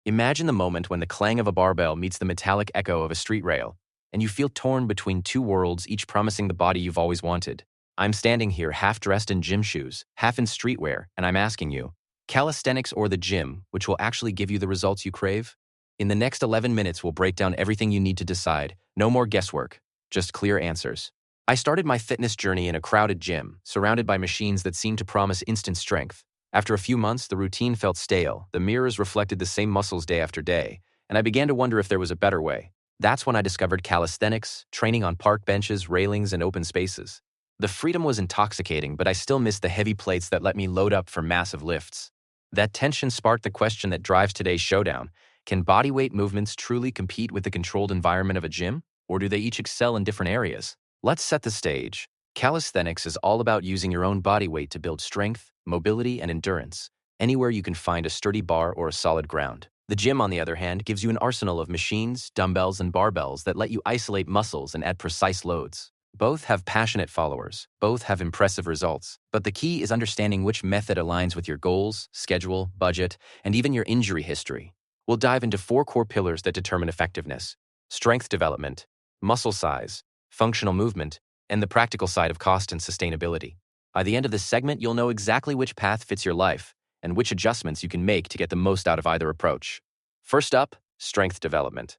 Imagine the moment when the clang of a barbell meets the metallic echo of a street rail, and you feel torn between two worlds, each promising the body you've always wanted. I'm standing here half dressed in gym shoes, half in streetwear, and I'm asking you, calisthenics or the gym, which will actually give you the results you crave? In the next 11 minutes, we'll break down everything you need to decide. No more guesswork, just clear answers. I started my fitness journey in a crowded gym, surrounded by machines that seemed to promise instant strength. After a few months, the routine felt stale, the mirrors reflected the same muscles day after day, and I began to wonder if there was a better way. That's when I discovered calisthenics, training on park benches, railings, and open spaces. The freedom was intoxicating, but I still missed the heavy plates that let me load up for massive lifts. That tension sparked the question that drives today's showdown. Can bodyweight movements truly compete with the controlled environment of a gym, or do they each excel in different areas? Let's set the stage. Calisthenics is all about using your own body weight to build strength, mobility, and endurance, anywhere you can find a sturdy bar or a solid ground. The gym, on the other hand, gives you an arsenal of machines, dumbbells, and barbells that let you isolate muscles and add precise loads. Both have passionate followers, both have impressive results, but the key is understanding which method aligns with your goals, schedule, budget, and even your injury history. We'll dive into 4 core pillars that determine effectiveness: strength development, muscle size, functional movement, and the practical side of cost and sustainability. By the end of this segment, you'll know exactly which path fits your life and which adjustments you can make to get the most out of either approach. First up, strength development.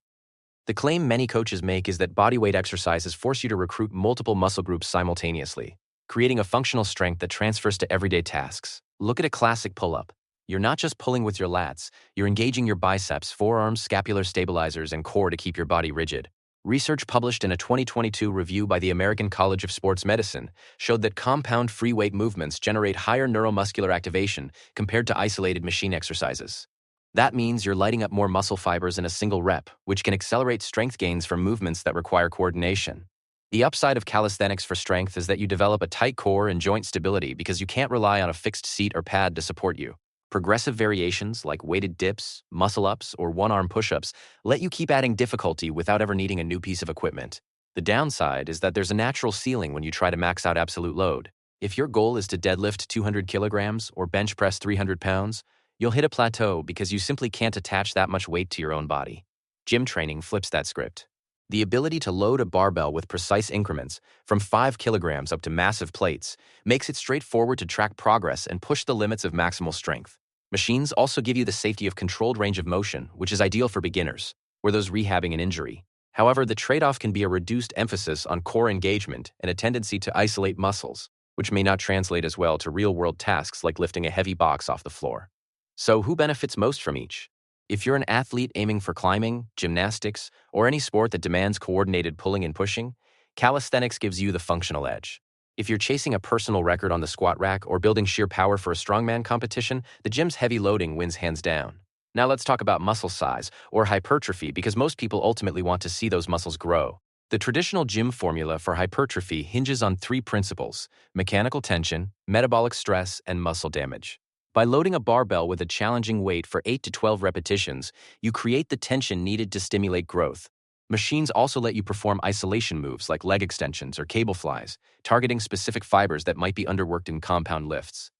The claim many coaches make is that bodyweight exercises force you to recruit multiple muscle groups simultaneously, creating a functional strength that transfers to everyday tasks. Look at a classic pull-up. You're not just pulling with your lats, you're engaging your biceps, forearms, scapular stabilizers, and core to keep your body rigid. Research published in a 2022 review by the American College of Sports Medicine showed that compound free weight movements generate higher neuromuscular activation compared to isolated machine exercises. That means you're lighting up more muscle fibers in a single rep, which can accelerate strength gains from movements that require coordination. The upside of calisthenics for strength is that you develop a tight core and joint stability because you can't rely on a fixed seat or pad to support you. Progressive variations like weighted dips, muscle-ups, or one-arm push-ups let you keep adding difficulty without ever needing a new piece of equipment. The downside is that there's a natural ceiling when you try to max out absolute load. If your goal is to deadlift 200 kilograms or bench press 300 pounds, you'll hit a plateau because you simply can't attach that much weight to your own body. Gym training flips that script. The ability to load a barbell with precise increments, from 5 kilograms up to massive plates, makes it straightforward to track progress and push the limits of maximal strength. Machines also give you the safety of controlled range of motion, which is ideal for beginners, or those rehabbing an injury. However, the trade-off can be a reduced emphasis on core engagement and a tendency to isolate muscles, which may not translate as well to real-world tasks like lifting a heavy box off the floor. So who benefits most from each? If you're an athlete aiming for climbing, gymnastics, or any sport that demands coordinated pulling and pushing, calisthenics gives you the functional edge. If you're chasing a personal record on the squat rack or building sheer power for a strongman competition, the gym's heavy loading wins hands down. Now let's talk about muscle size, or hypertrophy, because most people ultimately want to see those muscles grow. The traditional gym formula for hypertrophy hinges on 3 principles: mechanical tension, metabolic stress, and muscle damage. By loading a barbell with a challenging weight for 8 to 12 repetitions, you create the tension needed to stimulate growth. Machines also let you perform isolation moves like leg extensions or cable flies, targeting specific fibers that might be underworked in compound lifts.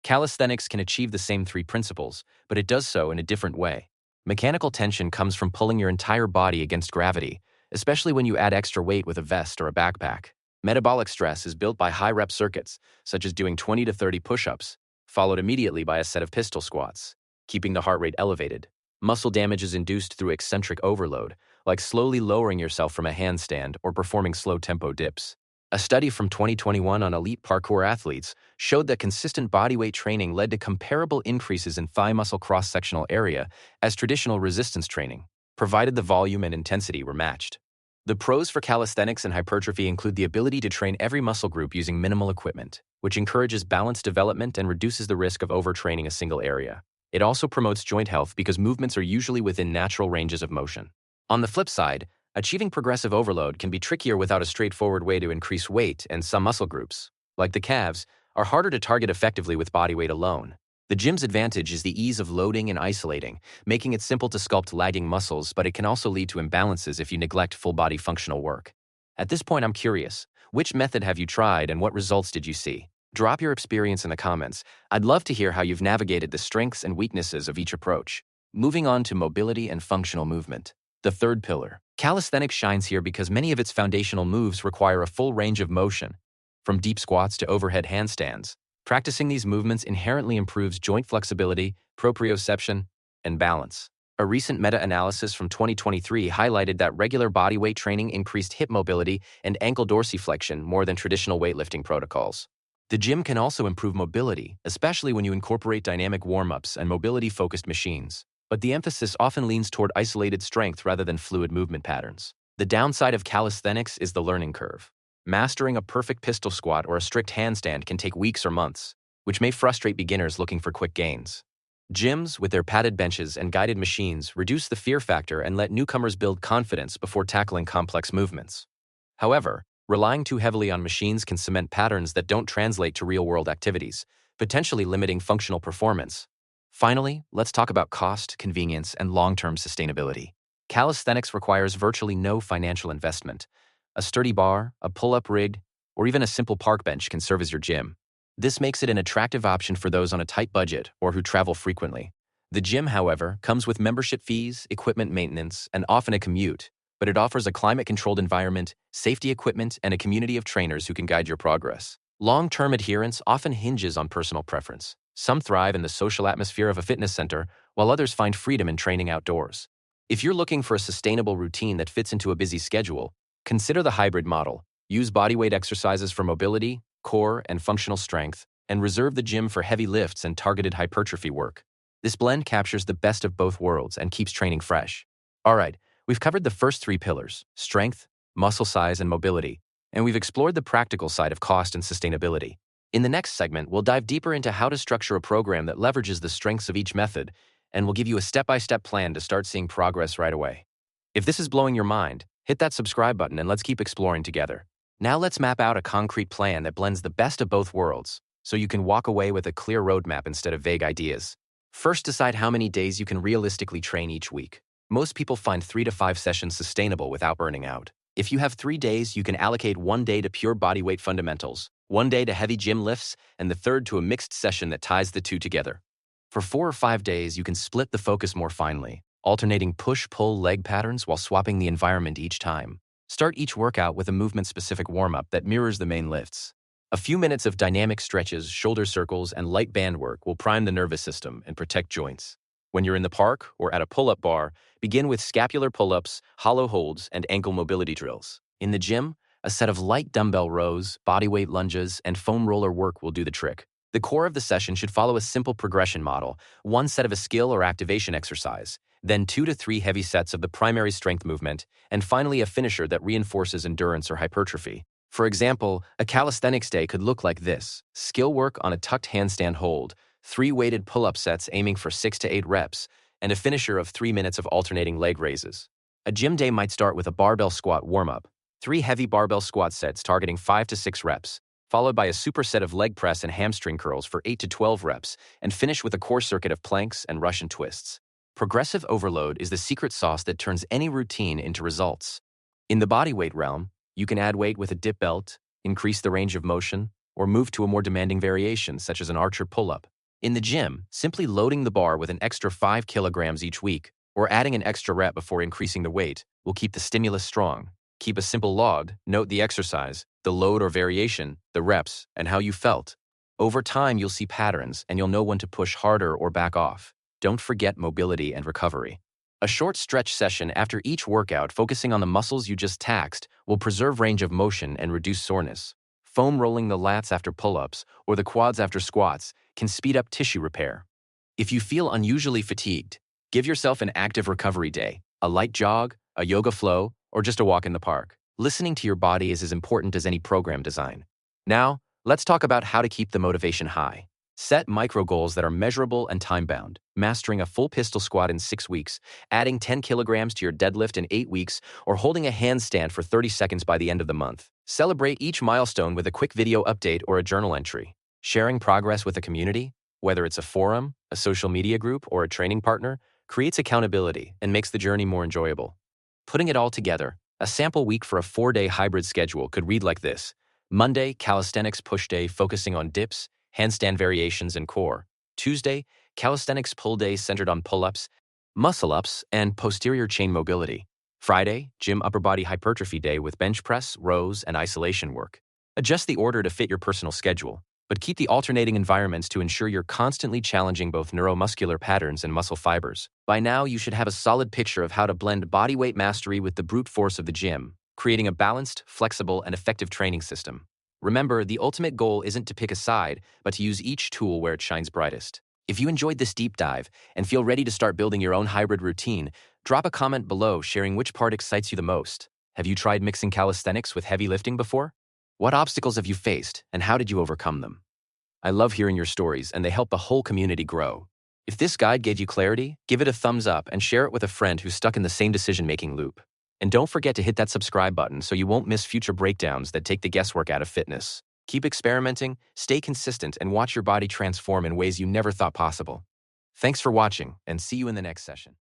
Calisthenics can achieve the same 3 principles, but it does so in a different way. Mechanical tension comes from pulling your entire body against gravity, especially when you add extra weight with a vest or a backpack. Metabolic stress is built by high-rep circuits, such as doing 20 to 30 push-ups, followed immediately by a set of pistol squats, keeping the heart rate elevated. Muscle damage is induced through eccentric overload, like slowly lowering yourself from a handstand or performing slow-tempo dips. A study from 2021 on elite parkour athletes showed that consistent bodyweight training led to comparable increases in thigh muscle cross-sectional area as traditional resistance training, provided the volume and intensity were matched. The pros for calisthenics and hypertrophy include the ability to train every muscle group using minimal equipment, which encourages balanced development and reduces the risk of overtraining a single area. It also promotes joint health because movements are usually within natural ranges of motion. On the flip side, achieving progressive overload can be trickier without a straightforward way to increase weight, and some muscle groups, like the calves, are harder to target effectively with body weight alone. The gym's advantage is the ease of loading and isolating, making it simple to sculpt lagging muscles, but it can also lead to imbalances if you neglect full-body functional work. At this point, I'm curious, which method have you tried and what results did you see? Drop your experience in the comments. I'd love to hear how you've navigated the strengths and weaknesses of each approach. Moving on to mobility and functional movement. The third pillar. Calisthenics shines here because many of its foundational moves require a full range of motion, from deep squats to overhead handstands. Practicing these movements inherently improves joint flexibility, proprioception, and balance. A recent meta-analysis from 2023 highlighted that regular bodyweight training increased hip mobility and ankle dorsiflexion more than traditional weightlifting protocols. The gym can also improve mobility, especially when you incorporate dynamic warm-ups and mobility-focused machines. But the emphasis often leans toward isolated strength rather than fluid movement patterns. The downside of calisthenics is the learning curve. Mastering a perfect pistol squat or a strict handstand can take weeks or months, which may frustrate beginners looking for quick gains. Gyms, with their padded benches and guided machines, reduce the fear factor and let newcomers build confidence before tackling complex movements. However, relying too heavily on machines can cement patterns that don't translate to real-world activities, potentially limiting functional performance. Finally, let's talk about cost, convenience, and long-term sustainability. Calisthenics requires virtually no financial investment. A sturdy bar, a pull-up rig, or even a simple park bench can serve as your gym. This makes it an attractive option for those on a tight budget or who travel frequently. The gym, however, comes with membership fees, equipment maintenance, and often a commute, but it offers a climate-controlled environment, safety equipment, and a community of trainers who can guide your progress. Long-term adherence often hinges on personal preference. Some thrive in the social atmosphere of a fitness center, while others find freedom in training outdoors. If you're looking for a sustainable routine that fits into a busy schedule, consider the hybrid model. Use bodyweight exercises for mobility, core, and functional strength, and reserve the gym for heavy lifts and targeted hypertrophy work. This blend captures the best of both worlds and keeps training fresh. All right, we've covered the first three pillars: strength, muscle size, and mobility, and we've explored the practical side of cost and sustainability. In the next segment, we'll dive deeper into how to structure a program that leverages the strengths of each method, and we'll give you a step-by-step plan to start seeing progress right away. If this is blowing your mind, hit that subscribe button and let's keep exploring together. Now let's map out a concrete plan that blends the best of both worlds, so you can walk away with a clear roadmap instead of vague ideas. First, decide how many days you can realistically train each week. Most people find 3 to 5 sessions sustainable without burning out. If you have 3 days, you can allocate 1 day to pure bodyweight fundamentals, 1 day to heavy gym lifts, and the third to a mixed session that ties the two together. For 4 or 5 days, you can split the focus more finely, alternating push-pull leg patterns while swapping the environment each time. Start each workout with a movement-specific warm-up that mirrors the main lifts. A few minutes of dynamic stretches, shoulder circles, and light band work will prime the nervous system and protect joints. When you're in the park or at a pull-up bar, begin with scapular pull-ups, hollow holds, and ankle mobility drills. In the gym, a set of light dumbbell rows, bodyweight lunges, and foam roller work will do the trick. The core of the session should follow a simple progression model: 1 set of a skill or activation exercise, then 2 to 3 heavy sets of the primary strength movement, and finally a finisher that reinforces endurance or hypertrophy. For example, a calisthenics day could look like this: skill work on a tucked handstand hold, 3 weighted pull-up sets aiming for 6 to 8 reps, and a finisher of 3 minutes of alternating leg raises. A gym day might start with a barbell squat warm-up, 3 heavy barbell squat sets targeting 5 to 6 reps, followed by a superset of leg press and hamstring curls for 8 to 12 reps, and finish with a core circuit of planks and Russian twists. Progressive overload is the secret sauce that turns any routine into results. In the bodyweight realm, you can add weight with a dip belt, increase the range of motion, or move to a more demanding variation such as an archer pull-up. In the gym, simply loading the bar with an extra 5 kilograms each week, or adding an extra rep before increasing the weight, will keep the stimulus strong. Keep a simple log, note the exercise, the load or variation, the reps, and how you felt. Over time, you'll see patterns and you'll know when to push harder or back off. Don't forget mobility and recovery. A short stretch session after each workout focusing on the muscles you just taxed will preserve range of motion and reduce soreness. Foam rolling the lats after pull-ups or the quads after squats can speed up tissue repair. If you feel unusually fatigued, give yourself an active recovery day, a light jog, a yoga flow, or just a walk in the park. Listening to your body is as important as any program design. Now, let's talk about how to keep the motivation high. Set micro goals that are measurable and time-bound. Mastering a full pistol squat in 6 weeks, adding 10 kilograms to your deadlift in 8 weeks, or holding a handstand for 30 seconds by the end of the month. Celebrate each milestone with a quick video update or a journal entry. Sharing progress with a community, whether it's a forum, a social media group, or a training partner, creates accountability and makes the journey more enjoyable. Putting it all together, a sample week for a 4-day hybrid schedule could read like this: Monday, calisthenics push day focusing on dips, handstand variations, and core. Tuesday, calisthenics pull day centered on pull-ups, Muscle-ups and posterior chain mobility. Friday, gym upper body hypertrophy day with bench press, rows, and isolation work. Adjust the order to fit your personal schedule, but keep the alternating environments to ensure you're constantly challenging both neuromuscular patterns and muscle fibers. By now, you should have a solid picture of how to blend bodyweight mastery with the brute force of the gym, creating a balanced, flexible, and effective training system. Remember, the ultimate goal isn't to pick a side, but to use each tool where it shines brightest. If you enjoyed this deep dive and feel ready to start building your own hybrid routine, drop a comment below sharing which part excites you the most. Have you tried mixing calisthenics with heavy lifting before? What obstacles have you faced, and how did you overcome them? I love hearing your stories, and they help the whole community grow. If this guide gave you clarity, give it a thumbs up and share it with a friend who's stuck in the same decision-making loop. And don't forget to hit that subscribe button so you won't miss future breakdowns that take the guesswork out of fitness. Keep experimenting, stay consistent, and watch your body transform in ways you never thought possible. Thanks for watching, and see you in the next session.